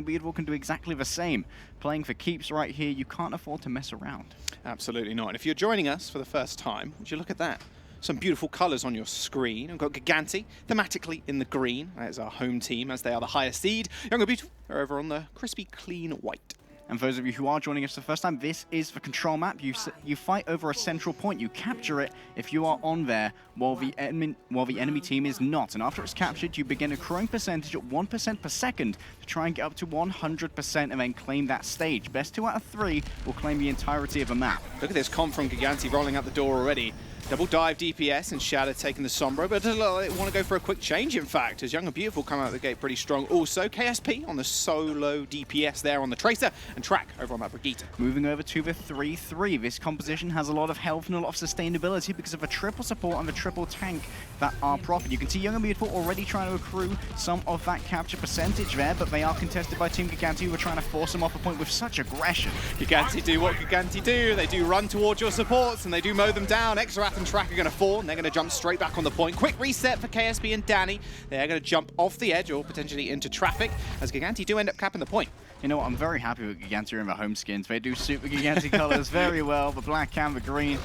Beautiful can do exactly the same. Playing for keeps right here, you can't afford to mess around. Absolutely not. And if you're joining us for the first time, would you look at that? Some beautiful colours on your screen. We've got Gigantti thematically in the green. That is our home team, as they are the highest seed. Young and Beautiful are over on the crispy, clean white. And for those of you who are joining us for the first time, this is the control map. You fight over a central point. You capture it if you are on there, while the enemy team is not. And after it's captured, you begin accruing percentage at 1% per second to try and get up to 100% and then claim that stage. Best 2 out of 3 will claim the entirety of a map. Look at this comp from Gigantti rolling out the door already. Double dive DPS and Shadow taking the Sombra, but doesn't look like they want to go for a quick change, in fact, as Young and Beautiful come out of the gate pretty strong. Also, KSP on the solo DPS there on the Tracer, and Track over on that Brigitte. Moving over to the 3-3. This composition has a lot of health and a lot of sustainability because of the triple support and the triple tank that are profit. You can see Young and Beautiful already trying to accrue some of that capture percentage there, but they are contested by Team Gigantti, who are trying to force them off a point with such aggression. Gigantti do what Gigantti do. They do run towards your supports, and they do mow them down. Extrath and Track are going to fall, and they're going to jump straight back on the point. Quick reset for KSP and Danny. They're going to jump off the edge or potentially into traffic, as Gigantti do end up capping the point. You know what, I'm very happy with Gigantti in the home skins. They do suit the Gigantti colors very well, the black and the green.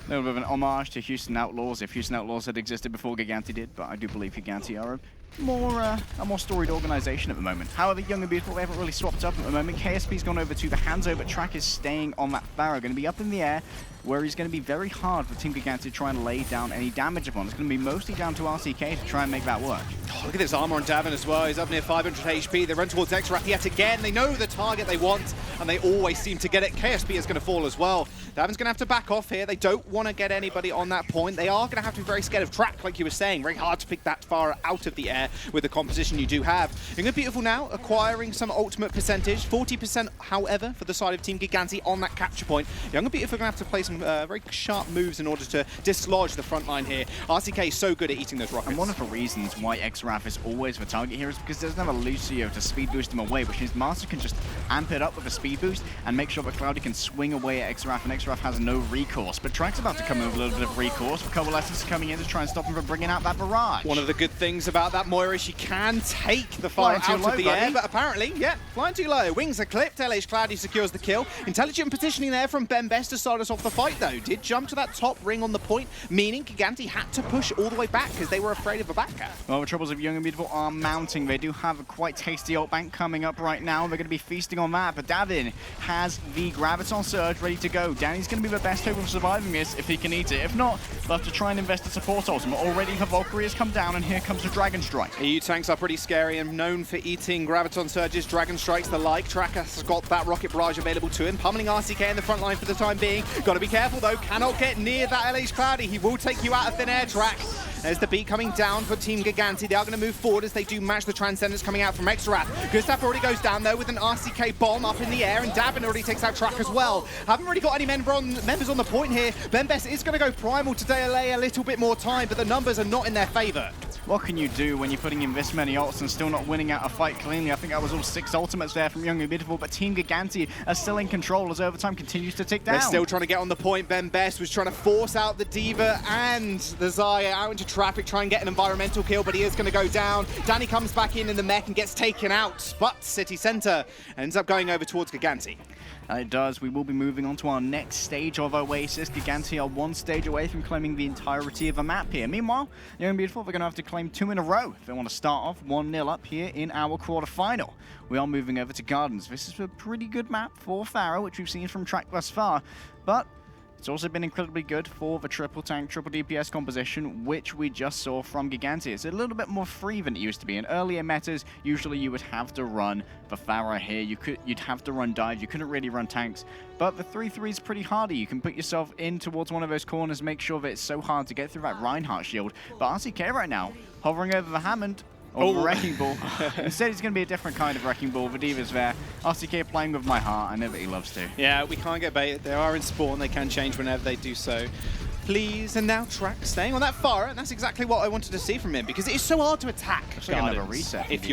A little bit of an homage to Houston Outlaws, if Houston Outlaws had existed before Gigantti did, but I do believe Gigantti are a more storied organization at the moment. However, Young and Beautiful, they haven't really swapped up at the moment. KSP's gone over to the Hanzo, but Track is staying on that Pharaoh, going to be up in the air, where he's going to be very hard for Team Gigantti to try and lay down any damage upon. It's going to be mostly down to RCK to try and make that work. Oh, look at this armor on Davin as well. He's up near 500 HP. They run towards Extrath yet again. They know the target they want, and they always seem to get it. KSP is going to fall as well. Davin's going to have to back off here. They don't want to get anybody on that point. They are going to have to be very scared of Track, like you were saying. Very hard to pick that far out of the air with the composition you do have. Young and Beautiful now acquiring some ultimate percentage. 40%, however, for the side of Team Gigantti on that capture point. Young and Beautiful are going to have to play some very sharp moves in order to dislodge the front line here. RCK is so good at eating those rockets. And one of the reasons why Extrath is always the target here is because there's never Lucio to speed boost him away, which means Master can just amp it up with a speed boost and make sure that Cloudy can swing away at Extrath, and Extrath has no recourse. But Track's about to come in with a little bit of recourse. A couple lessons coming in to try and stop him from bringing out that barrage. One of the good things about that Moira is she can take the fire out of the air, but apparently, yeah, flying too low. Wings are clipped. LH Cloudy secures the kill. Intelligent positioning there from Ben Best to start us off the fight, though. Did jump to that top ring on the point, meaning Gigantti had to push all the way back because they were afraid of a back cap. Well, the troubles of Young and Beautiful are mounting. They do have a quite tasty ult bank coming up right now. They're going to be feasting on that, but Davin has the Graviton Surge ready to go. Danny's going to be the best hope of surviving this if he can eat it. If not, they'll have to try and invest a support ultimate. Already her Valkyrie has come down, and here comes the Dragon Strike. EU tanks are pretty scary and known for eating Graviton Surges, Dragon Strikes, the like. Tracker has got that Rocket Barrage available to him, pummeling RCK in the front line for the time being. Got to be careful though, cannot get near that LH Cloudy. He will take you out of thin air, Track. There's the beat coming down for Team Gigantti. They are going to move forward as they do match the Transcendence coming out from Extrath. Gustav already goes down though with an RCK bomb up in the air, and Davin already takes out Track as well. Haven't really got any members on the point here. Ben Best is going to go primal to delay a little bit more time, but the numbers are not in their favor. What can you do when you're putting in this many ults and still not winning out a fight cleanly? I think that was all 6 ultimates there from Young and Beautiful, but Team Gigantti are still in control as overtime continues to tick down. They're still trying to get on the point. Ben Best was trying to force out the D.Va and the Xayah out into traffic, try and get an environmental kill, but he is going to go down. Danny comes back in the mech and gets taken out, but City Center ends up going over towards Gigantti. It does. We will be moving on to our next stage of Oasis. Gigantti are 1 stage away from claiming the entirety of a map here. Meanwhile, Young and Beautiful, they're going to have to claim 2 in a row if they want to start off 1-0 up here in our quarterfinal. We are moving over to Gardens. This is a pretty good map for Pharaoh, which we've seen from Track thus far, but it's also been incredibly good for the triple tank, triple DPS composition, which we just saw from Gigantti. It's a little bit more free than it used to be. In earlier metas, usually you would have to run the Pharaoh here. You'd have to run dives. You couldn't really run tanks. But the 3-3 is pretty hardy. You can put yourself in towards one of those corners, make sure that it's so hard to get through that Reinhardt shield. But RCK right now, hovering over the Hammond, or the Wrecking Ball. Instead, it's going to be a different kind of Wrecking Ball. The D.Va's there. RCK playing with my heart. I know that he loves to. Yeah, we can't get baited. They are in spawn. They can change whenever they do so. please. And now Track staying on that fire, and that's exactly what I wanted to see from him, because it's so hard to attack Gardens if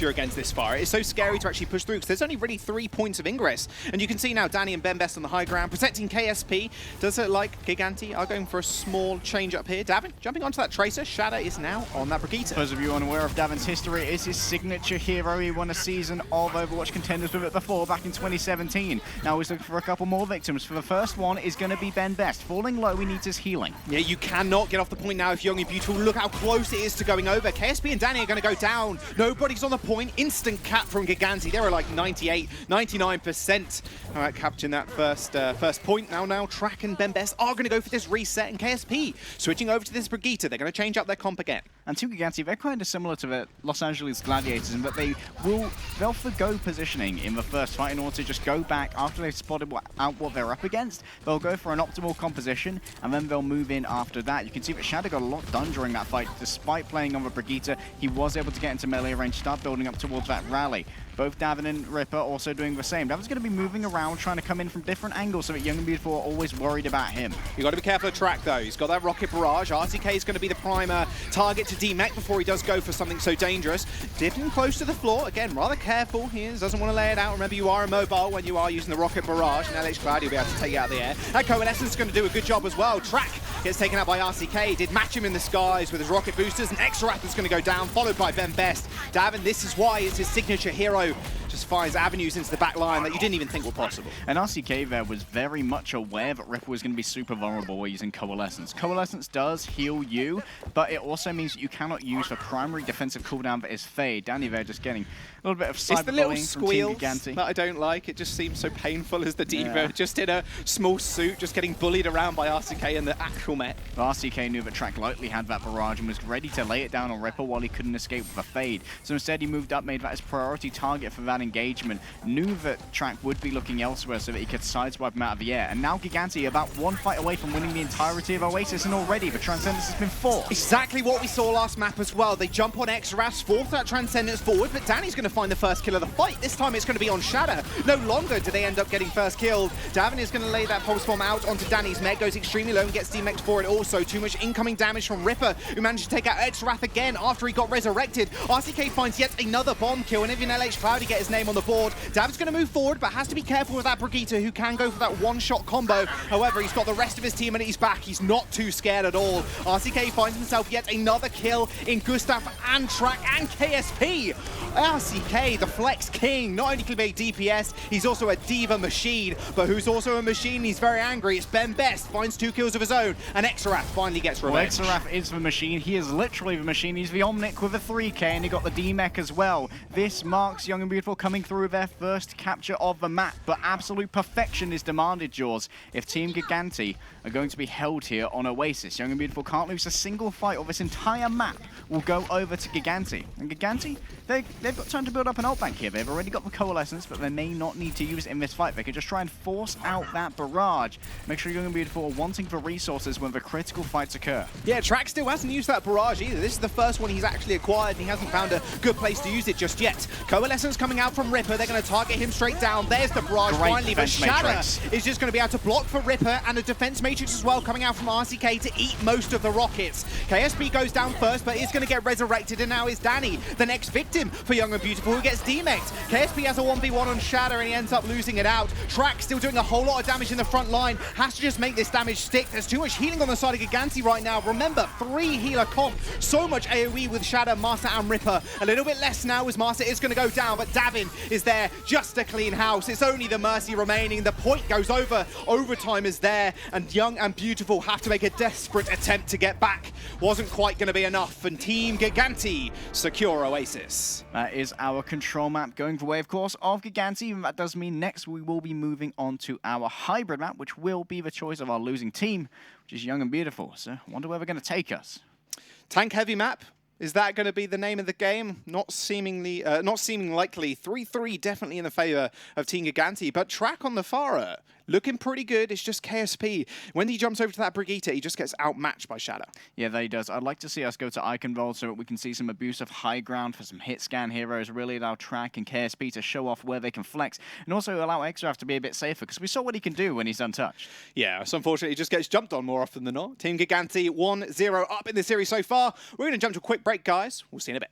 you're against this fire. It's so scary to actually push through, because there's only really 3 points of ingress. And you can see now Danny and Ben Best on the high ground, protecting KSP. Does it like Gigantti are going for a small change up here. Davin jumping onto that Tracer. Shadow is now on that Brigitte. For those of you unaware of Davin's history, it is his signature hero. He won a season of Overwatch Contenders with it before, back in 2017. Now he's looking for a couple more victims. For the first one is going to be Ben Best. Falling low, he needs his healing. Yeah, you cannot get off the point now if Young and Beautiful. Look how close it is to going over. KSP and Danny are going to go down. Nobody's on the point. Instant cap from Gigantti. They were like 98, 99%. All right, capturing that first point. Now Track and Ben Best are going to go for this reset, and KSP switching over to this Brigitte. They're going to change up their comp again. And to Gigantti, they're kind of similar to the Los Angeles Gladiators in that they'll forgo positioning in the first fight in order to just go back after they've spotted out what they're up against. They'll go for an optimal composition, and then they'll move in after that. You can see that Shadow got a lot done during that fight. Despite playing on the Brigitte, he was able to get into melee range, start building up towards that rally. Both Davin and Ripper also doing the same. Davin's going to be moving around, trying to come in from different angles so that Young and Beautiful are always worried about him. You've got to be careful of Track, though. He's got that Rocket Barrage. RTK is going to be the prime target to D-Mech before he does go for something so dangerous. Dipping close to the floor. Again, rather careful. He doesn't want to lay it out. Remember, you are immobile when you are using the Rocket Barrage. And LH Cloud, you'll be able to take it out of the air. And Coalescence is going to do a good job as well. Track gets taken out by RCK. Did match him in the skies with his rocket boosters. And X-Wrath is going to go down, followed by Ben Best. Davin, this is why it's his signature hero. Just finds avenues into the back line that you didn't even think were possible. And RCK there was very much aware that Ripper was going to be super vulnerable while using Coalescence. Coalescence does heal you, but it also means that you cannot use the primary defensive cooldown that is Fade. Danny there just getting a little bit of cyberbullying. It's the little from Team squeals Gigantti that I don't like. It just seems so painful as the Diva, just in a small suit, just getting bullied around by RCK and the actual mech. RCK knew that Track lightly had that barrage and was ready to lay it down on Ripper while he couldn't escape with a Fade. So instead he moved up, made that his priority target for that engagement, knew that Track would be looking elsewhere so that he could sideswipe him out of the air. And now Gigantti about one fight away from winning the entirety of Oasis, and already the Transcendence has been forced. Exactly what we saw last map as well. They jump on X-Wrath, force that Transcendence forward, but Danny's going to find the first kill of the fight. This time it's going to be on Shadow. No longer do they end up getting first killed. Davin is going to lay that Pulse Bomb out onto Danny's mech, goes extremely low and gets D-Mech for it also. Too much incoming damage from Ripper, who managed to take out X-Wrath again after he got resurrected. RCK finds yet another bomb kill, and even LH Cloudy get his name on the board. Davin's going to move forward, but has to be careful with that Brigitte, who can go for that one-shot combo. However, he's got the rest of his team at his back. He's not too scared at all. RCK finds himself yet another kill in Gustav and Track and KSP. RCK, the Flex King, not only can he make DPS, he's also a diva machine, but who's also a machine, he's very angry. It's Ben Best, finds 2 kills of his own, and X-Wrath finally gets revenge. Well, X-Wrath is the machine. He is literally the machine. He's the Omnic with a 3K, and he got the D-Mech as well. This marks Young and Beautiful coming through their first capture of the map, but absolute perfection is demanded, Jaws, if Team Gigantti are going to be held here on Oasis. Young and Beautiful can't lose a single fight, or this entire map will go over to Gigantti. And Gigantti, they've got time to build up an ult bank here. They've already got the Coalescence, but they may not need to use it in this fight. They could just try and force out that barrage. Make sure Young and Beautiful are wanting for resources when the critical fights occur. Yeah, Track still hasn't used that barrage either. This is the first one he's actually acquired, and he hasn't found a good place to use it just yet. Coalescence coming out from Ripper. They're going to target him straight down. There's the barrage finally, but Shadow is just going to be able to block for Ripper, and a defense matrix as well coming out from RCK to eat most of the rockets. KSP goes down first, but is going to get resurrected, and now is Danny, the next victim for Young and Beautiful, who gets D-Mexed. KSP has a 1v1 on Shadow, and he ends up losing it out. Track still doing a whole lot of damage in the front line. Has to just make this damage stick. There's too much healing on the side of Gigantti right now. Remember, 3 healer comp. So much AoE with Shadow, Master, and Ripper. A little bit less now as Master is going to go down, but Davin is there just to clean house. It's only the Mercy remaining. The point goes over. Overtime is there, and Young and Beautiful have to make a desperate attempt to get back. Wasn't quite going to be enough, and Team Gigantti secure Oasis. That is our control map going the way, of course, of Gigantti, and that does mean next we will be moving on to our hybrid map, which will be the choice of our losing team, which is Young and Beautiful. So I wonder where they're going to take us. Tank heavy map. Is that going to be the name of the game? Not seeming likely. 3-3 definitely in the favor of Team Gigantti, but Track on the Farah looking pretty good. It's just KSP. When he jumps over to that Brigitte, he just gets outmatched by Shadow. Yeah, that he does. I'd like to see us go to Eichenwald so that we can see some abuse of high ground for some hit scan heroes, really allow Track and KSP to show off where they can flex, and also allow Xraf to be a bit safer, because we saw what he can do when he's untouched. Yeah, so unfortunately, he just gets jumped on more often than not. Team Gigantti 1-0 up in the series so far. We're going to jump to a quick break, guys. We'll see you in a bit.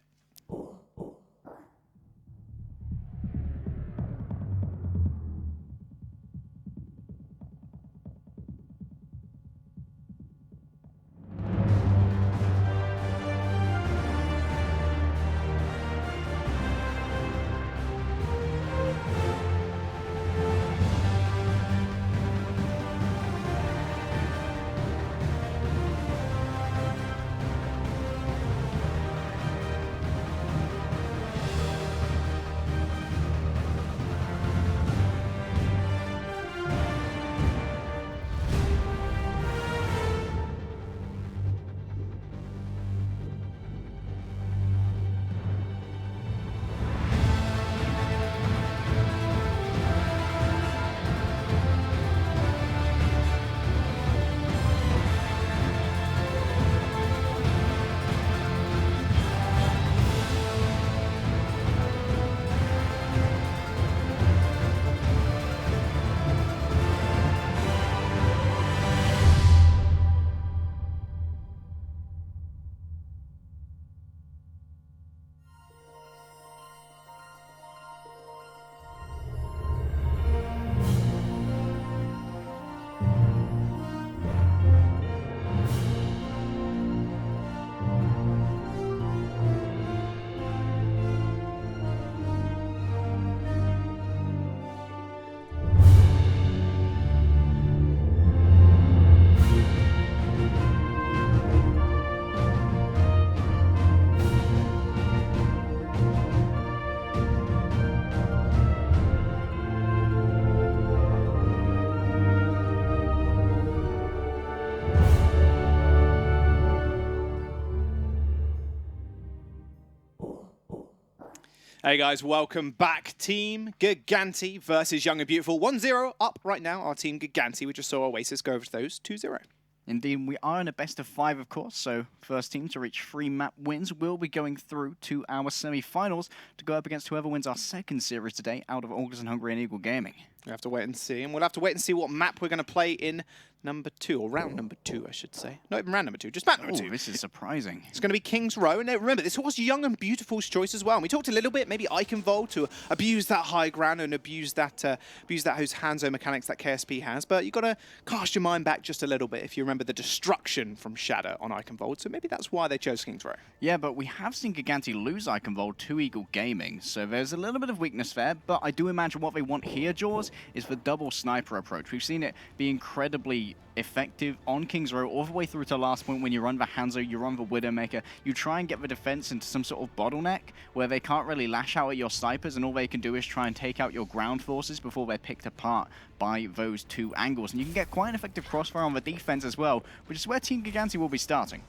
Hey guys, welcome back. Team Gigantti versus Young and Beautiful. 1-0 up right now, our Team Gigantti. We just saw Oasis go over to those 2-0. Indeed, we are in a best of 5, of course, so first team to reach 3 map wins will be going through to our semi-finals to go up against whoever wins our second series today out of August and Hungry and Eagle Gaming. We have to wait and see, and we'll have to wait and see what map we're going to play in number 2, or round number 2, I should say. Not even round number 2, just map number 2. This is surprising. It's going to be King's Row, and remember, this was Young and Beautiful's choice as well. And we talked a little bit, maybe Eichenwald to abuse that high ground and abuse that those Hanzo mechanics that KSP has, but you've got to cast your mind back just a little bit if you remember the destruction from Shadow on Eichenwald, so maybe that's why they chose King's Row. Yeah, but we have seen Gigantti lose Eichenwald to Eagle Gaming, so there's a little bit of weakness there, but I do imagine what they want here, Jaws, is the double sniper approach. We've seen it be incredibly effective on King's Row all the way through to last point when you run the Hanzo, you run the Widowmaker, you try and get the defense into some sort of bottleneck where they can't really lash out at your snipers and all they can do is try and take out your ground forces before they're picked apart by those 2 angles. And you can get quite an effective crossfire on the defense as well, which is where Team Gigantti will be starting.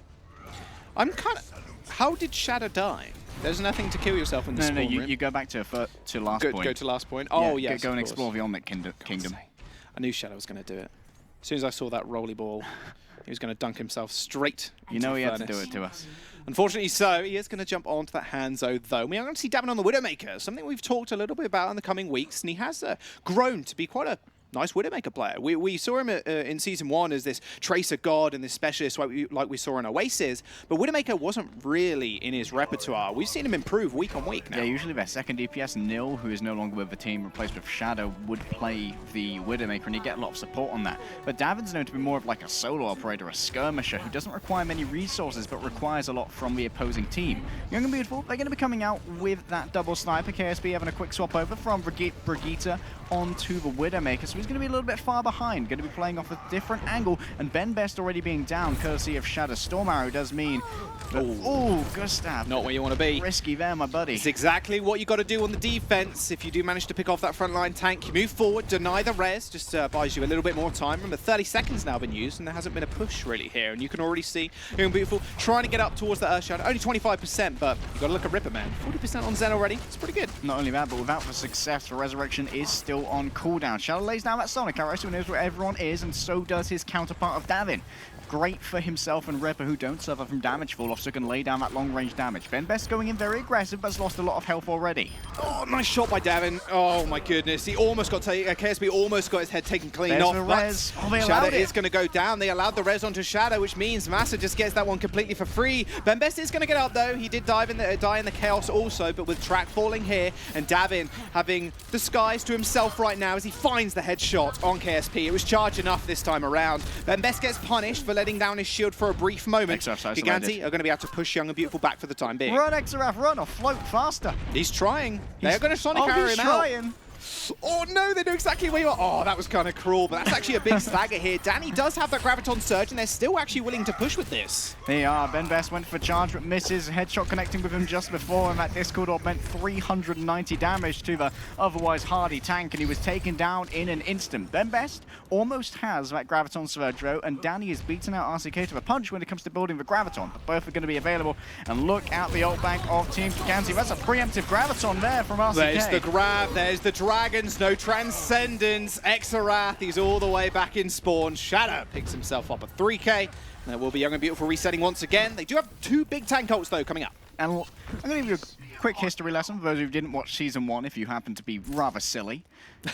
I'm kind of... How did Shadow die? There's nothing to kill yourself in the spawn room. You go back to last point. Go to last point. Oh, yeah, yes, go and explore the Omnic Kingdom. I knew Shadow was going to do it. As soon as I saw that rolly ball, he was going to dunk himself straight into the furnace. Had to do it to us. Unfortunately so, he is going to jump onto that Hanzo though. We are going to see Davin on the Widowmaker, something we've talked a little bit about in the coming weeks, and he has grown to be quite a nice Widowmaker player. We saw him in Season 1 as this Tracer God and this specialist like we saw in Oasis, but Widowmaker wasn't really in his repertoire. We've seen him improve week on week now. Yeah, usually their second DPS, Nil, who is no longer with the team, replaced with Shadow, would play the Widowmaker, and you get a lot of support on that. But Davin's known to be more of like a solo operator, a skirmisher, who doesn't require many resources, but requires a lot from the opposing team. Young and Beautiful, they're going to be coming out with that double sniper. KSP having a quick swap over from Brigitte onto the Widowmaker, so he's going to be a little bit far behind, going to be playing off a different angle, and Ben Best already being down, courtesy of Shadow. Storm Arrow does mean... Oh, Gustav. Not where you want to be. Risky there, my buddy. It's exactly what you got to do on the defense. If you do manage to pick off that frontline tank, you move forward, deny the res, just buys you a little bit more time. Remember, 30 seconds now been used, and there hasn't been a push really here, and you can already see Young and Beautiful trying to get up towards the Earthshard. Only 25%, but you got to look at Ripper, man. 40% on Zen already. It's pretty good. Not only that, but without the success, the Resurrection is still on cooldown. Shadow lays now that Sonic arrow, so he knows where everyone is, and so does his counterpart of Davin. Great for himself and Ripper, who don't suffer from damage fall-off, so can lay down that long-range damage. benbest going in very aggressive, but has lost a lot of health already. Oh, nice shot by Davin. Oh my goodness, he almost got KSB almost got his head taken clean off. But Shadow is going to go down. They allowed the res onto Shadow, which means Massa just gets that one completely for free. benbest is going to get up though. He did die in the chaos also, but with Track falling here and Davin having the skies to himself right now as he finds the headshot on KSP. It was charge enough this time around. benbest gets punished for letting down his shield for a brief moment. Gigantti are going to be able to push Young and Beautiful back for the time being. Run, XRF, run, or float faster. He's trying. They're going to Sonic arrow him out. Oh no, they know exactly where you are. Oh, that was kind of cruel, but that's actually a big stagger here. Danny does have that Graviton Surge, and they're still actually willing to push with this. They are. benbest went for charge, but misses. Headshot connecting with him just before, and that Discord orb meant 390 damage to the otherwise hardy tank, and he was taken down in an instant. benbest almost has that Graviton Surge, though, and Danny is beaten out RCK to a punch when it comes to building the Graviton, but both are going to be available. And look at the ult bank of Team Gigantti. That's a preemptive Graviton there from RCK. There's the grab, there's the Dragons, no Transcendence. Exarath, he's all the way back in spawn. Shadow picks himself up at 3k. There will be Young and Beautiful resetting once again. They do have 2 big tank ults though coming up. And I'm going to give you a quick history lesson for those who didn't watch Season 1 if you happen to be rather silly.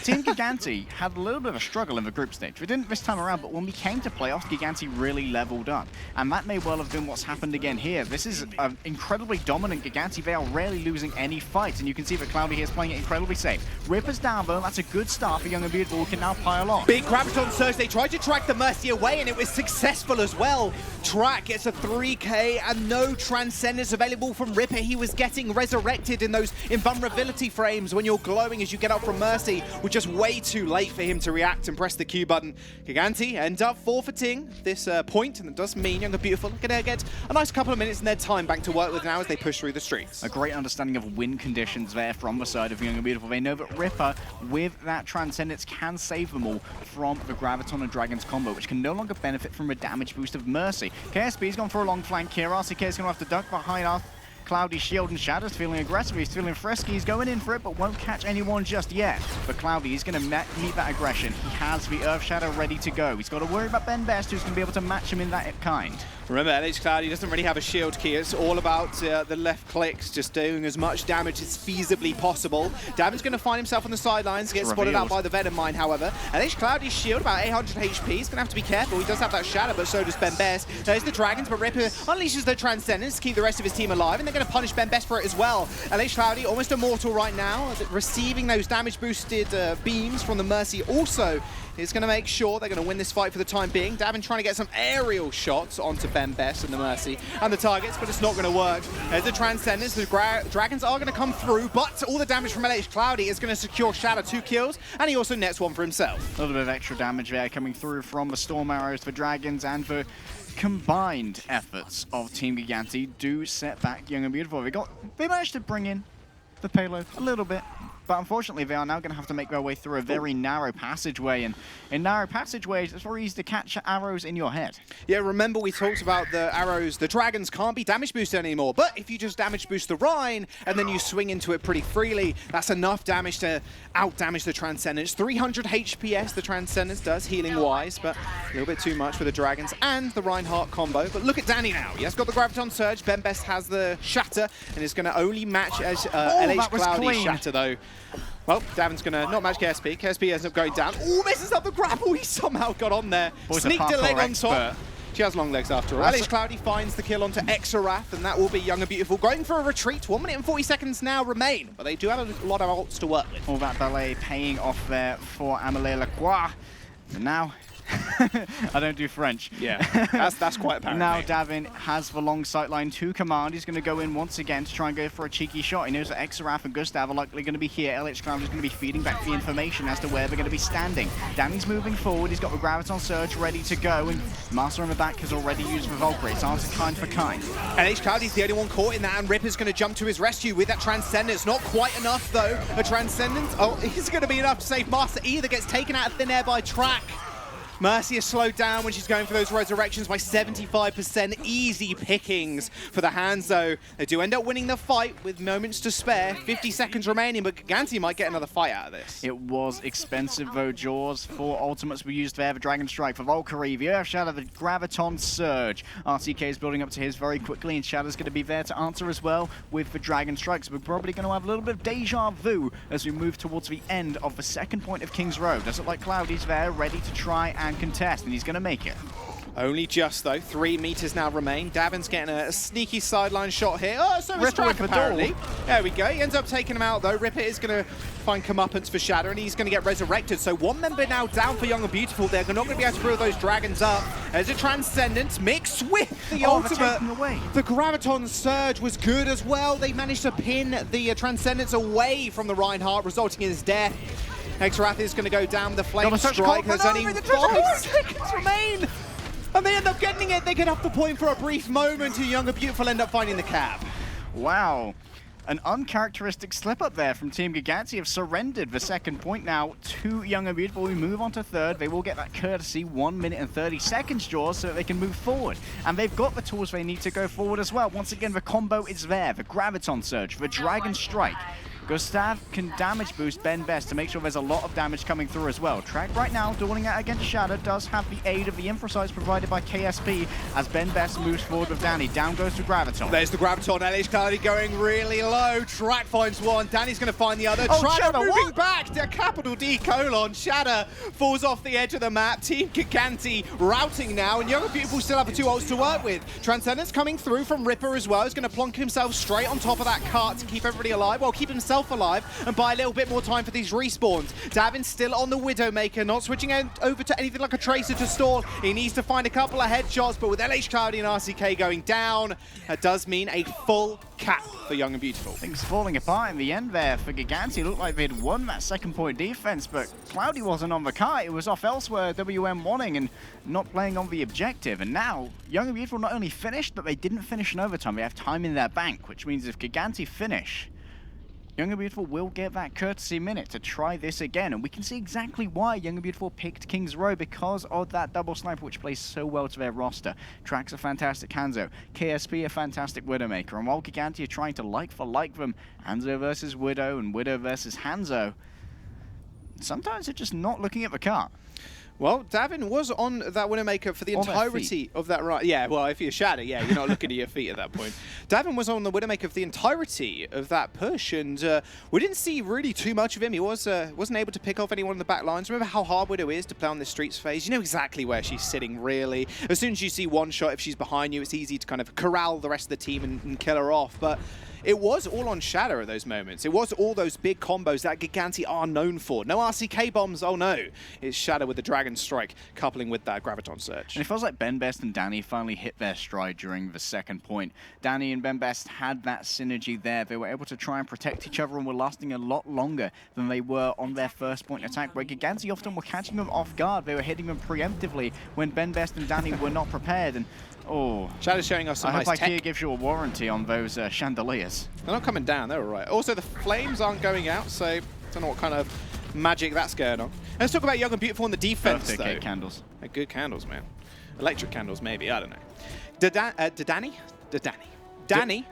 Team Gigantti had a little bit of a struggle in the group stage. We didn't this time around, but when we came to playoffs, Gigantti really leveled up. And that may well have been what's happened again here. This is an incredibly dominant Gigantti. They are rarely losing any fights, and you can see that Cloudy here is playing it incredibly safe. Ripper's down though, that's a good start for Young and Beautiful, who can now pile on. Big Graviton Surge, they tried to track the Mercy away, and it was successful as well. Track gets a 3k, and no Transcendence available from Ripper. He was getting resurrected in those invulnerability frames when you're glowing as you get up from Mercy. We're just way too late for him to react and press the Q button. Gigantti end up forfeiting this point, and it does mean Young and Beautiful are going to get a nice couple of minutes in their time bank to work with now as they push through the streets. A great understanding of win conditions there from the side of Young and Beautiful. They know that Ripper, with that Transcendence, can save them all from the Graviton and Dragons combo, which can no longer benefit from a damage boost of Mercy. KSB's gone for a long flank here. RCK is going to have to duck behind our Cloudy's shield, and Shadow's feeling aggressive. He's feeling frisky. He's going in for it, but won't catch anyone just yet. But Cloudy is going to meet that aggression. He has the Earth Shadow ready to go. He's got to worry about benbest, who's going to be able to match him in that kind. Remember, LH Cloudy doesn't really have a shield key. It's all about the left clicks, just doing as much damage as feasibly possible. Davin's going to find himself on the sidelines, get spotted out by the Venom Mine, however. LH Cloudy's shield, about 800 HP. He's going to have to be careful. He does have that Shadow, but so does benbest. There's the Dragons, but Ripper unleashes the Transcendence to keep the rest of his team alive, and they're going to punish benbest for it as well. LH Cloudy, almost immortal right now, receiving those damage-boosted beams from the Mercy also is going to make sure they're going to win this fight for the time being. Davin trying to get some aerial shots onto benbest and the Mercy and the targets, but it's not going to work. There's the Transcendence. The Dragons are going to come through, but all the damage from LH Cloudy is going to secure Shadow 2 kills, and he also nets one for himself. A little bit of extra damage there coming through from the Storm Arrows for Dragons, and the combined efforts of Team Gigantti do set back Young and Beautiful. They managed to bring in the payload a little bit, but unfortunately they are now going to have to make their way through a very narrow passageway, and in narrow passageways it's very easy to catch arrows in your head. Yeah, remember we talked about the arrows, the Dragons can't be damage boosted anymore, but if you just damage boost the Rhine and then you swing into it pretty freely, that's enough damage to out damage the Transcendence. 300 HPS the Transcendence does, healing wise, but a little bit too much for the Dragons and the Reinhardt combo. But look at Danny now. He has got the Graviton Surge, benbest has the Shatter, and is going to only match as LH Cloudy's Shatter though. Well, Davin's going to not match KSP. KSP ends up going down. Oh, misses up the grapple. He somehow got on there. Sneaked a leg on top. She has long legs after all. LH Cloudy finds the kill onto Exarath, and that will be Young and Beautiful going for a retreat. 1 minute and 40 seconds now remain, but they do have a lot of ults to work with. All that ballet paying off there for Amelie Lacroix. And now I don't do French. Yeah, that's quite apparent. Now Davin has the long sight line to command. He's going to go in once again to try and go for a cheeky shot. He knows that Exarath and Gustav are likely going to be here. LH Cloud is going to be feeding back the information as to where they're going to be standing. Danny's moving forward. He's got the Graviton Surge ready to go, and Master on the back has already used the Valkyrie. It's answered kind for kind. LH Cloud is the only one caught in that, and Ripper's going to jump to his rescue with that Transcendence. Not quite enough though. A Transcendence, oh, it's going to be enough to save Master. Either gets taken out of thin air by Track. Mercy is slowed down when she's going for those resurrections by 75%. Easy pickings for the Hanzo. They do end up winning the fight with moments to spare. 50 seconds remaining, but Gigantti might get another fight out of this. It was expensive though, Jaws. 4 ultimates were used there. The Dragon Strike for Valkyrie, the Earth Shadow, the Graviton Surge. RTK is building up to his very quickly, and Shadow's going to be there to answer as well with the Dragon Strikes. We're probably going to have a little bit of deja vu as we move towards the end of the second point of King's Row. Does it look like Cloudy's there, ready to try and contest, and he's going to make it. Only just, though. 3 meters now remain. Davin's getting a sneaky sideline shot here. Oh, so is Track, apparently. There we go. He ends up taking him out, though. Ripper is going to find comeuppance for Shadow, and he's going to get resurrected. So 1 member now down for Young and Beautiful. They're not going to be able to build those dragons up. There's a Transcendence mixed with the ultimate. The Graviton Surge was good as well. They managed to pin the Transcendence away from the Reinhardt, resulting in his death. Xerath is going to go down. The Flame Strike has only 5 seconds remain. And they end up getting it. They get off the point for a brief moment. And Young and Beautiful end up finding the cap. Wow. An uncharacteristic slip up there from Team Gigantti. Have surrendered the second point now to Young and Beautiful. We move on to third. They will get that courtesy 1 minute and 30 seconds, Jaws, so that they can move forward. And they've got the tools they need to go forward as well. Once again, the combo is there. The Graviton Surge, the Dragon Strike. Gustav can damage boost Ben Best to make sure there's a lot of damage coming through as well. Track right now, dueling out against Shadow, does have the aid of the Infrasights provided by KSP as Ben Best moves forward with Danny. Down goes to Graviton. There's the Graviton. LH Cloudy going really low. Track finds one. Danny's going to find the other. Oh, Track Shadow, moving what? back. The capital D colon. Shadow falls off the edge of the map. Team Gigantti routing now, and Young and Beautiful still have the 2 ults to work with. Transcendence coming through from Ripper as well. He's going to plonk himself straight on top of that cart to keep everybody alive, well, keep himself alive, and buy a little bit more time for these respawns. Davin's still on the Widowmaker, not switching over to anything like a Tracer to stall. He needs to find a couple of headshots, but with LH Cloudy and RCK going down, that does mean a full cap for Young and Beautiful. Things falling apart in the end there for Gigantti. It looked like they'd won that second point defense, but Cloudy wasn't on the kite. It was off elsewhere, WM wanting and not playing on the objective. And now, Young and Beautiful not only finished, but they didn't finish in overtime. They have time in their bank, which means if Gigantti finish, Young and Beautiful will get that courtesy minute to try this again, and we can see exactly why Young and Beautiful picked King's Row, because of that double sniper which plays so well to their roster. Track's a fantastic Hanzo, KSP a fantastic Widowmaker, and while Gigantti are trying to like for like them, Hanzo versus Widow and Widow versus Hanzo, sometimes they're just not looking at the cart. Well, Davin was on that Widowmaker for the entirety of that run. Yeah, well, if you're Shadow, yeah, you're not looking at your feet at that point. Davin was on the Widowmaker for the entirety of that push, and we didn't see really too much of him. He wasn't able to pick off anyone in the back lines. Remember how hard Widow is to play on this Streets phase? You know exactly where she's sitting, really. As soon as you see one shot, if she's behind you, it's easy to kind of corral the rest of the team and kill her off. But it was all on Shadow at those moments. It was all those big combos that Gigantti are known for. No RCK bombs, oh no. It's Shadow with the Dragon Strike, coupling with that Graviton Surge. And it feels like Ben Best and Danny finally hit their stride during the second point. Danny and Ben Best had that synergy there. They were able to try and protect each other and were lasting a lot longer than they were on their first point attack, where Gigantti often were catching them off guard. They were hitting them preemptively when Ben Best and Danny were not prepared. And oh, Shadow's showing us some nice tech. I hope IKEA gives you a warranty on those chandeliers. They're not coming down, they're all right. Also, the flames aren't going out, so I don't know what kind of magic that's going on. Let's talk about Young and Beautiful on the defense, though. Birthday cake candles. They're good candles, man. Electric candles, maybe, I don't know. Danny? Danny.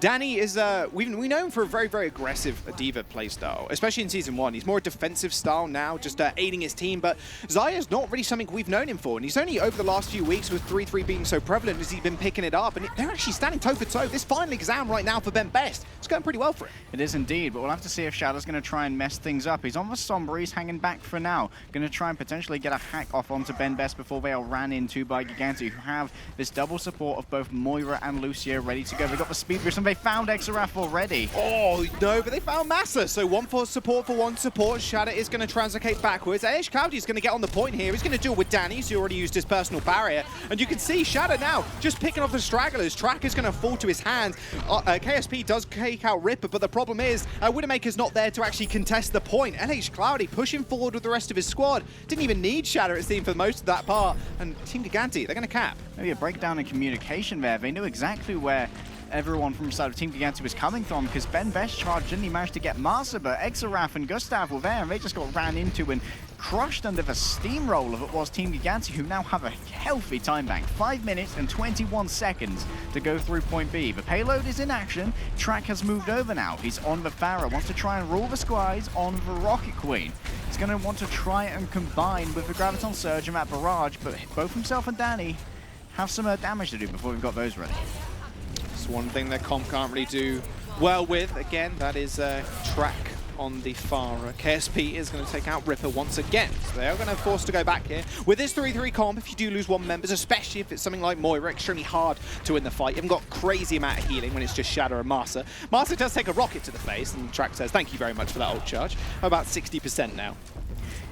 Danny is, we know him for a very, very aggressive D.Va playstyle, especially in Season 1. He's more a defensive style now, just aiding his team, but Zaya's not really something we've known him for, and he's only over the last few weeks with 3-3 being so prevalent as he's been picking it up, and they're actually standing toe-for-toe. This final exam right now for Ben Best, it's going pretty well for him. It is indeed, but we'll have to see if Shadow's going to try and mess things up. He's on the Sombra, he's hanging back for now. Going to try and potentially get a hack off onto Ben Best before they are ran into by Gigantti, who have this double support of both Moira and Lucio ready to go. They got the speed boost and they found Xerath already. Oh, no, but they found Massa. So one for support for one support. Shadow is going to translocate backwards. LH Cloudy is going to get on the point here. He's going to deal with Danny, who's already used his personal barrier. And you can see Shadow now just picking off the stragglers. Track is going to fall to his hands. KSP does take out Ripper, but the problem is Widowmaker's not there to actually contest the point. LH Cloudy pushing forward with the rest of his squad. Didn't even need Shadow, it seemed, for most of that part. And Team Gigantti, they're going to cap. Maybe a breakdown in communication there. They knew exactly where everyone from the side of Team Gigantti was coming from, because Ben Best charged in, he managed to get Masa, but Exaraf and Gustav were there, and they just got ran into and crushed under the steamroll of it was Team Gigantti, who now have a healthy time bank. 5 minutes and 21 seconds to go through point B. The payload is in action. Track has moved over now. He's on the Pharah, wants to try and rule the skies on the Rocket Queen. He's going to want to try and combine with the Graviton Surge and that barrage, but both himself and Danny have some damage to do before we've got those ready. It's one thing that Comp can't really do well with. Again, that is Track on the Pharah. KSP is going to take out Ripper once again. So they are going to force to go back here. With this 3-3 comp, if you do lose one member, especially if it's something like Moira, extremely hard to win the fight. You haven't got crazy amount of healing when it's just Shadow and Masa. Masa does take a rocket to the face, and Track says, thank you very much for that ult charge. About 60% now.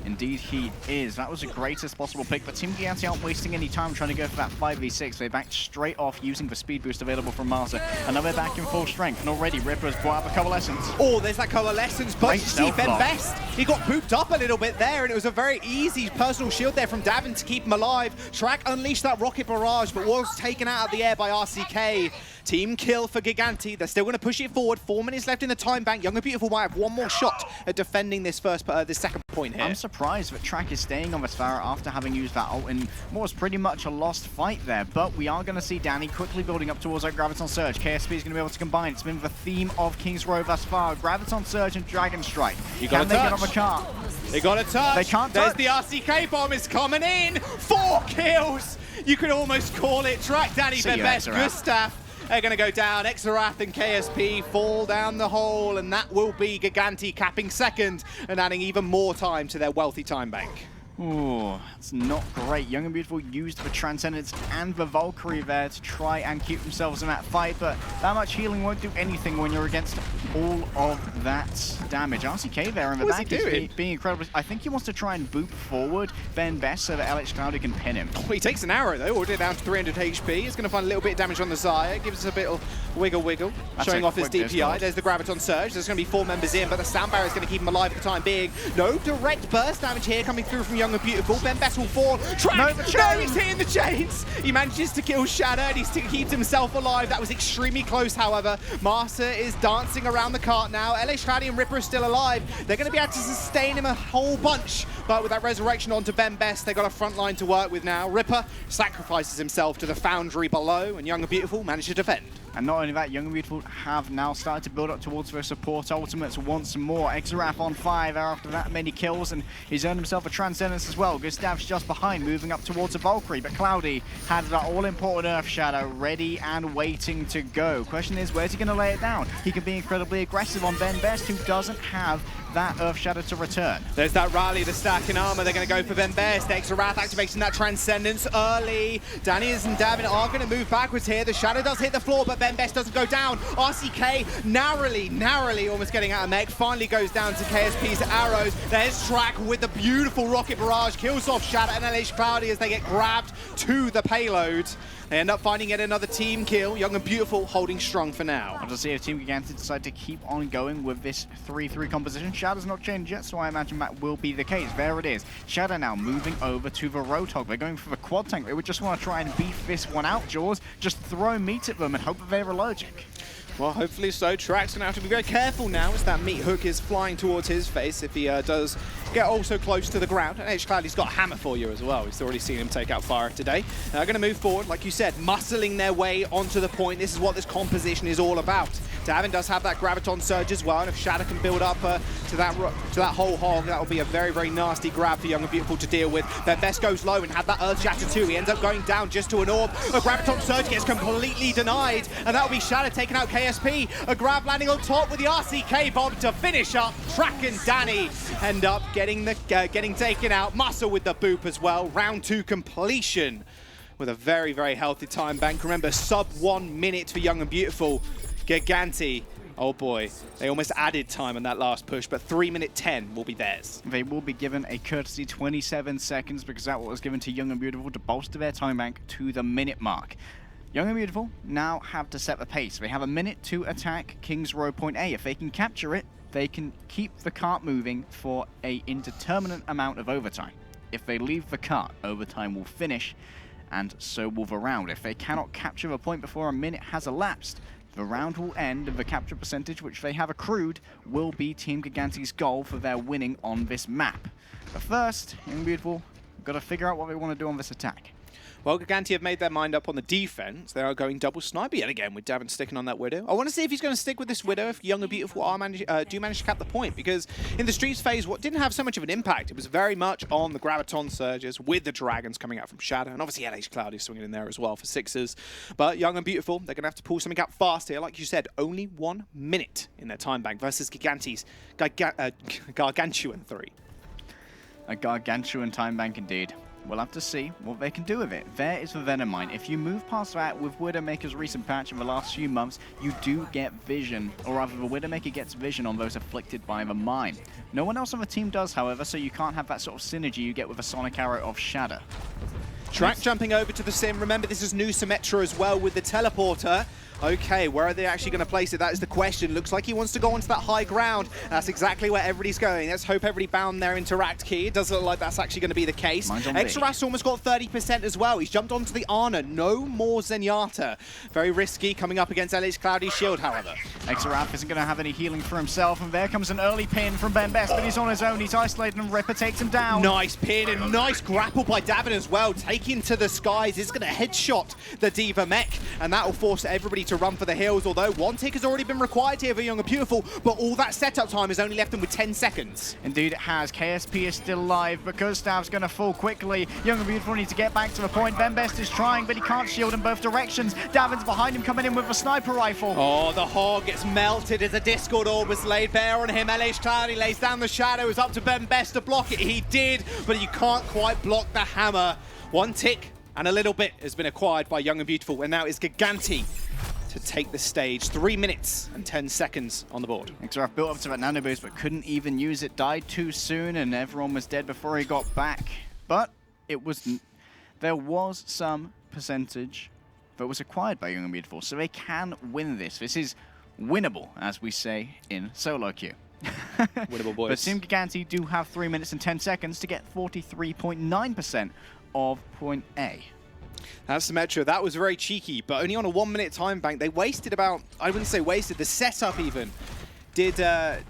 Indeed he is. That was the greatest possible pick, but Team Gigantti aren't wasting any time trying to go for that 5v6. They backed straight off using the speed boost available from Masa, and now they're back in full strength, and already Ripper's brought up a Coalescence. Oh, there's that Coalescence, but you see Ben Best, he got pooped up a little bit there, and it was a very easy personal shield there from Davin to keep him alive. Track unleashed that rocket barrage, but was taken out of the air by RCK. Team kill for Gigantti. They're still going to push it forward. 4 minutes left in the time bank. Young and Beautiful might have one more shot at defending this this second point here. I'm surprised that Track is staying on this Pharah after having used that ult in what was pretty much a lost fight there. But we are going to see Danny quickly building up towards that Graviton Surge. KSP is going to be able to combine. It's been the theme of King's Row thus far. Graviton Surge and Dragon Strike. Can they get on the cart? They got a touch. They can't There's touch. the RCK bomb is coming in. 4 kills. You could almost call it. Track, Danny, Ben Best, Gustav. They're going to go down. Exarath and KSP fall down the hole, and that will be Gigantti capping second and adding even more time to their wealthy time bank. Ooh, it's not great. Young and Beautiful used the Transcendence and the Valkyrie there to try and keep themselves in that fight, but that much healing won't do anything when you're against all of that damage. RCK there in the back is being incredible. I think he wants to try and boop forward Ben Best so that LH Cloudy can pin him. Oh, he takes an arrow though, already down to 300 HP. He's going to find a little bit of damage on the Zaya. Gives us a bit of wiggle, showing off his DPI. There's the Graviton Surge. There's going to be 4 members in, but the sound barrier is going to keep him alive for the time being. No direct burst damage here coming through from Young and Beautiful. Ben Best will fall. Track! No, he's hitting the chains! He manages to kill Shadow and he keeps himself alive. That was extremely close, however. Master is dancing around the cart now. LA Shadi and Ripper are still alive. They're going to be able to sustain him a whole bunch, but with that resurrection onto Ben Best, they've got a front line to work with now. Ripper sacrifices himself to the foundry below, and Young and Beautiful manage to defend. And not only that, Young and Beautiful have now started to build up towards their support ultimates once more. Exaraf on 5 after that many kills, and he's earned himself a Transcendence as well. Gustav's just behind, moving up towards a Valkyrie, but Cloudy had that all-important Earth Shadow ready and waiting to go. Question is, where's he going to lay it down? He can be incredibly aggressive on Ben Best, who doesn't have that Earth Shadow to return. There's that rally, the stack in armor. They're going to go for Ben Best. Exarath activating that Transcendence early. Danny and Davin are going to move backwards here. The Shadow does hit the floor, but Ben Best doesn't go down. RCK narrowly almost getting out of mech. Finally goes down to KSP's arrows. There's Track with the beautiful rocket barrage. Kills off Shadow and LH Cloudy as they get grabbed to the payload. They end up finding yet another team kill. Young and Beautiful holding strong for now. I'll just see if Team Gigantti decide to keep on going with this 3-3 composition. Shadow's not changed yet, so I imagine that will be the case. There it is. Shadow now moving over to the Roadhog. They're going for the quad tank. They would just want to try and beef this one out, Jaws. Just throw meat at them and hope that they're allergic. Well, hopefully so. Track's going to have to be very careful now as that meat hook is flying towards his face if he does get also close to the ground. And H Cloudy's got a hammer for you as well. We've already seen him take out Fire today. They're going to move forward, like you said, muscling their way onto the point. This is what this composition is all about. Davin does have that Graviton Surge as well, and if Shadow can build up to that whole hog, that will be a very nasty grab for Young and Beautiful to deal with. Then Best goes low and had that Earth Shatter too. He ends up going down just to an orb. A Graviton Surge gets completely denied, and that will be Shadow taking out KSP. A grab landing on top with the RCK bomb to finish up. Track and Danny end up getting taken out. Muscle with the boop as well. Round 2 completion with a very healthy time bank. Remember, sub 1 minute for Young and Beautiful. Gigantti, oh boy, they almost added time on that last push, but 3:10 will be theirs. They will be given a courtesy 27 seconds because that was given to Young and Beautiful to bolster their time bank to the minute mark. Young and Beautiful now have to set the pace. They have a minute to attack King's Row Point A. If they can capture it, they can keep the cart moving for an indeterminate amount of overtime. If they leave the cart, overtime will finish, and so will the round. If they cannot capture the point before a minute has elapsed, The round will end and the capture percentage which they have accrued will be Team Gigantti's goal for their winning on this map. But first, Young and Beautiful, got to figure out what they want to do on this attack. Well, Gigantti have made their mind up on the defense. They are going double sniper yet again with Davin sticking on that Widow. I want to see if he's going to stick with this Widow if Young and Beautiful do manage to cap the point, because in the Streets phase, what didn't have so much of an impact, it was very much on the Graviton Surges with the Dragons coming out from Shadow, and obviously LH Cloudy swinging in there as well for sixes. But Young and Beautiful, they're going to have to pull something out fast here. Like you said, only 1 minute in their time bank versus Gigantti's gargantuan 3. A gargantuan time bank indeed. We'll have to see what they can do with it. There is the Venom Mine. If you move past that with Widowmaker's recent patch in the last few months, you do get vision, or rather the Widowmaker gets vision on those afflicted by the mine. No one else on the team does, however, so you can't have that sort of synergy you get with a Sonic Arrow of Shadow. Track jumping over to the sim. Remember, this is new Symmetra as well with the teleporter. Okay, where are they actually going to place it? That is the question. Looks like he wants to go onto that high ground. That's exactly where everybody's going. Let's hope everybody bound their interact key. It does look like that's actually going to be the case. Extra's almost got 30% as well. He's jumped onto the Ana. No more Zenyatta. Very risky coming up against LH Cloudy's shield, however. Exaraf isn't going to have any healing for himself, and there comes an early pin from Ben Best, but he's on his own. He's isolated, and Ripper takes him down. Nice pin and nice grapple by Davin as well. Taking to the skies. It's going to headshot the D.Va mech, and that will force everybody to run for the hills, although one tick has already been required here for Young and Beautiful, but all that setup time has only left them with 10 seconds. Indeed it has. KSP is still alive, but Gustav's going to fall quickly. Young and Beautiful need to get back to the point. Ben Best is trying, but he can't shield in both directions. Davin's behind him, coming in with a sniper rifle. Oh, the hog gets melted as a Discord orb was laid bare on him. LH Cloudy lays down the shadow. It's up to Ben Best to block it. He did, but you can't quite block the hammer. One tick and a little bit has been acquired by Young and Beautiful, and now it's Gigantti to take the stage. 3 minutes and 10 seconds on the board. Exaraf built up to that nano boost, but couldn't even use it. Died too soon, and everyone was dead before he got back. But there was some percentage that was acquired by Young and Beautiful, so they can win this. This is winnable, as we say in solo queue. Winnable, boys. But Team Gigantti do have 3 minutes and 10 seconds to get 43.9% of point A. That's Symmetra. That was very cheeky, but only on a 1 minute time bank. They wasted about, I wouldn't say wasted, the setup even did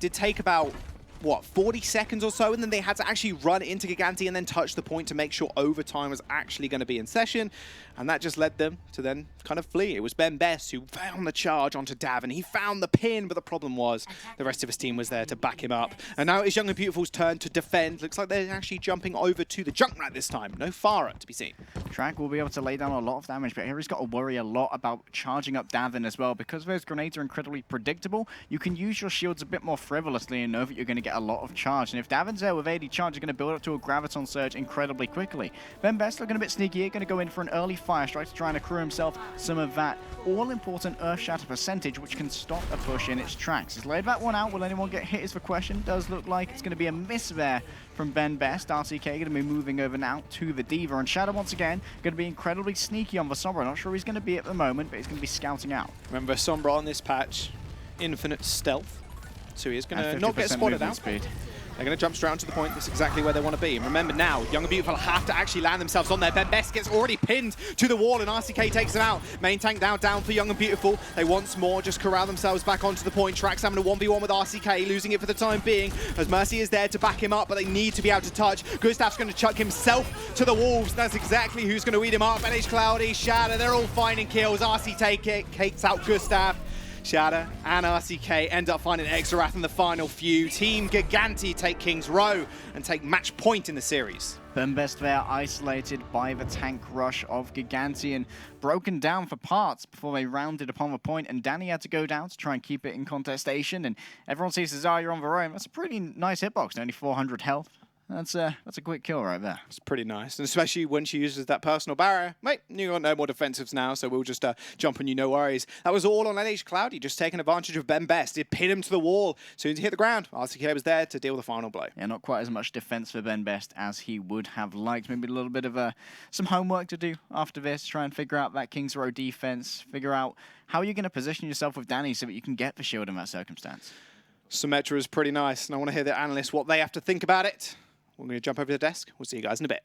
take about, what, 40 seconds or so, and then they had to actually run into Gigantti and then touch the point to make sure overtime was actually going to be in session, and that just led them to then kind of flee. It was Ben Best who found the charge onto Davin. He found the pin, but the problem was the rest of his team was there to back him up. And now it's Young and Beautiful's turn to defend. Looks like they're actually jumping over to the Junkrat this time. No Farah to be seen. Track will be able to lay down a lot of damage, but here he's got to worry a lot about charging up Davin as well. Because those grenades are incredibly predictable, you can use your shields a bit more frivolously and know that you're going to get a lot of charge. And if Davin's there with 80 charge, you're going to build up to a Graviton Surge incredibly quickly. Ben Best looking a bit sneaky here, going to go in for an early fire strike to try and accrue himself some of that all-important Earth Shatter percentage, which can stop a push in its tracks. He's laid that one out. Will anyone get hit is the question. Does look like it's going to be a miss there from Ben Best. RCK going to be moving over now to the D.Va, and Shadow once again going to be incredibly sneaky on the Sombra. Not sure he's going to be at the moment, but he's going to be scouting out. Remember, Sombra on this patch, infinite stealth, so he is going to not get spotted out. Speed. They're going to jump straight onto the point. That's exactly where they want to be. And remember now, Young and Beautiful have to actually land themselves on there. Ben Best gets already pinned to the wall, and RCK takes them out. Main tank now down for Young and Beautiful. They once more just corral themselves back onto the point. Trax having a 1v1 with RCK, losing it for the time being, as Mercy is there to back him up, but they need to be able to touch. Gustav's going to chuck himself to the wolves. That's exactly who's going to eat him up. LH Cloudy, Shadow, they're all finding kills. RC takes out Gustav. Shadow and RCK end up finding Exarath in the final few. Team Gigantti take King's Row and take match point in the series. Ben Best there isolated by the tank rush of Gigantti and broken down for parts before they rounded upon the point, and Danny had to go down to try and keep it in contestation, and everyone sees Zarya on their own. That's a pretty nice hitbox, only 400 health. That's a quick kill right there. It's pretty nice, and especially when she uses that personal barrier. Mate, you got no more defensives now, so we'll just jump on you, no worries. That was all on LH Cloudy, just taking advantage of Ben Best. It pinned him to the wall. Soon as he hit the ground, RCK was there to deal the final blow. Yeah, not quite as much defense for Ben Best as he would have liked. Maybe a little bit of some homework to do after this, try and figure out that King's Row defense, figure out how you're going to position yourself with Danny so that you can get the shield in that circumstance. Symmetra is pretty nice, and I want to hear the analysts what they have to think about it. We're going to jump over to the desk. We'll see you guys in a bit.